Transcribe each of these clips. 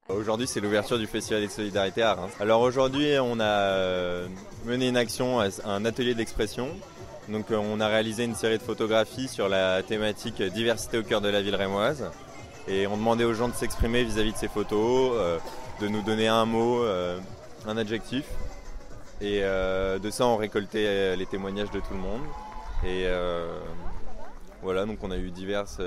Aujourd'hui, c'est l'ouverture du Festival des Solidarités à Reims. Alors aujourd'hui, on a mené une action, un atelier d'expression. Donc on a réalisé une série de photographies sur la thématique diversité au cœur de la ville rémoise. Et on demandait aux gens de s'exprimer vis-à-vis de ces photos, de nous donner un mot, un adjectif. Et de ça, on récoltait les témoignages de tout le monde. Et voilà, donc on a eu diverses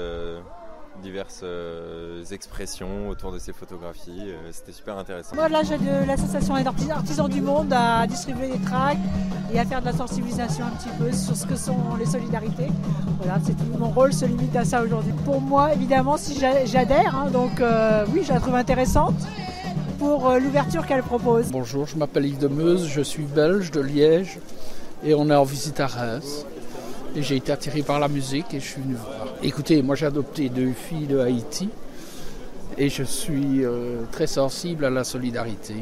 expressions autour de ces photographies. C'était super intéressant. Moi, là, j'ai de l'association Artisans du Monde à distribuer des tracts et à faire de la sensibilisation un petit peu sur ce que sont les solidarités. Voilà, c'est tout. Mon rôle se limite à ça aujourd'hui. Pour moi, évidemment, si j'adhère, donc oui, je la trouve intéressante pour l'ouverture qu'elle propose. Bonjour, je m'appelle Yves Demeuse, je suis belge de Liège et on est en visite à Reims. Et j'ai été attiré par la musique et je suis venu voir. Écoutez, moi j'ai adopté 2 filles de Haïti et je suis très sensible à la solidarité.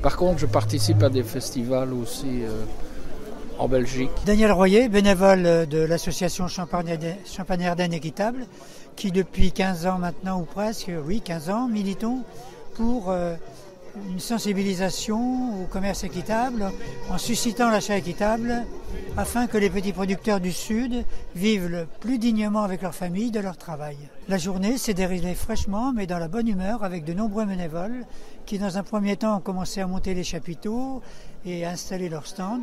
Par contre, je participe à des festivals aussi en Belgique. Daniel Royer, bénévole de l'association Champagne-Ardenne Équitable, qui depuis 15 ans maintenant, ou presque, 15 ans, militons pour une sensibilisation au commerce équitable, en suscitant l'achat équitable, afin que les petits producteurs du Sud vivent le plus dignement avec leur famille de leur travail. La journée s'est déroulée fraîchement, mais dans la bonne humeur, avec de nombreux bénévoles qui, dans un premier temps, ont commencé à monter les chapiteaux et à installer leurs stands,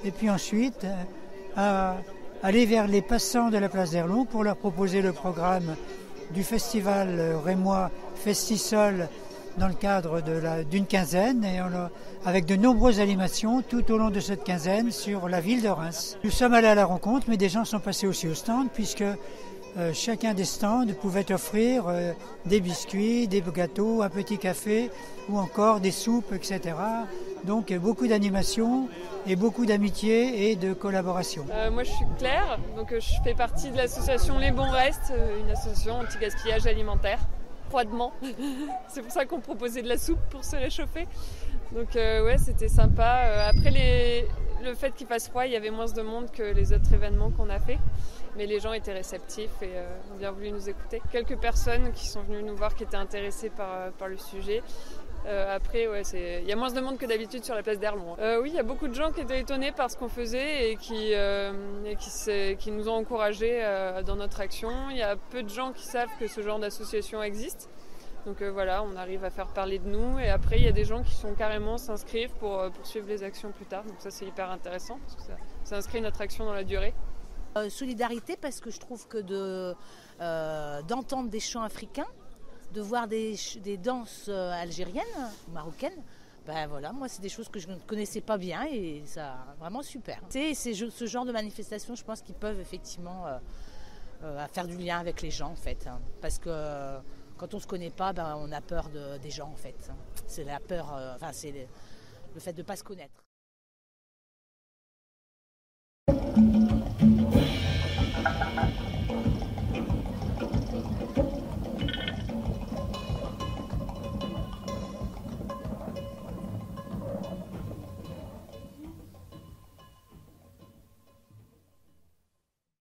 et puis ensuite à aller vers les passants de la place d'Erlon pour leur proposer le programme du festival rémois Festisol, dans le cadre d'une quinzaine et avec de nombreuses animations tout au long de cette quinzaine sur la ville de Reims. Nous sommes allés à la rencontre, mais des gens sont passés aussi au stand puisque chacun des stands pouvait offrir des biscuits, des gâteaux, un petit café ou encore des soupes, etc. Donc beaucoup d'animations et beaucoup d'amitié et de collaboration. Moi je suis Claire, donc je fais partie de l'association Les Bons Restes, une association anti-gaspillage alimentaire. Froidement. C'est pour ça qu'on proposait de la soupe pour se réchauffer. Donc ouais, c'était sympa. Après le fait qu'il fasse froid, il y avait moins de monde que les autres événements qu'on a fait. Mais les gens étaient réceptifs et ont bien voulu nous écouter. Quelques personnes qui sont venues nous voir qui étaient intéressées par le sujet. Après, ouais, il y a moins de monde que d'habitude sur la place d'Erlon. Oui, il y a beaucoup de gens qui étaient étonnés par ce qu'on faisait et qui nous ont encouragés dans notre action. Il y a peu de gens qui savent que ce genre d'association existe. Donc voilà, on arrive à faire parler de nous. Et après, il y a des gens qui sont carrément s'inscrivent pour poursuivre les actions plus tard. Donc ça, c'est hyper intéressant parce que ça inscrit notre action dans la durée. Solidarité parce que je trouve que d'entendre des chants africains, de voir des danses algériennes, marocaines, ben voilà, moi c'est des choses que je ne connaissais pas bien et ça vraiment super. C'est ce genre de manifestations, je pense qu'ils peuvent effectivement faire du lien avec les gens en fait, hein, parce que quand on se connaît pas, ben on a peur des gens en fait. C'est la peur, c'est le fait de pas se connaître.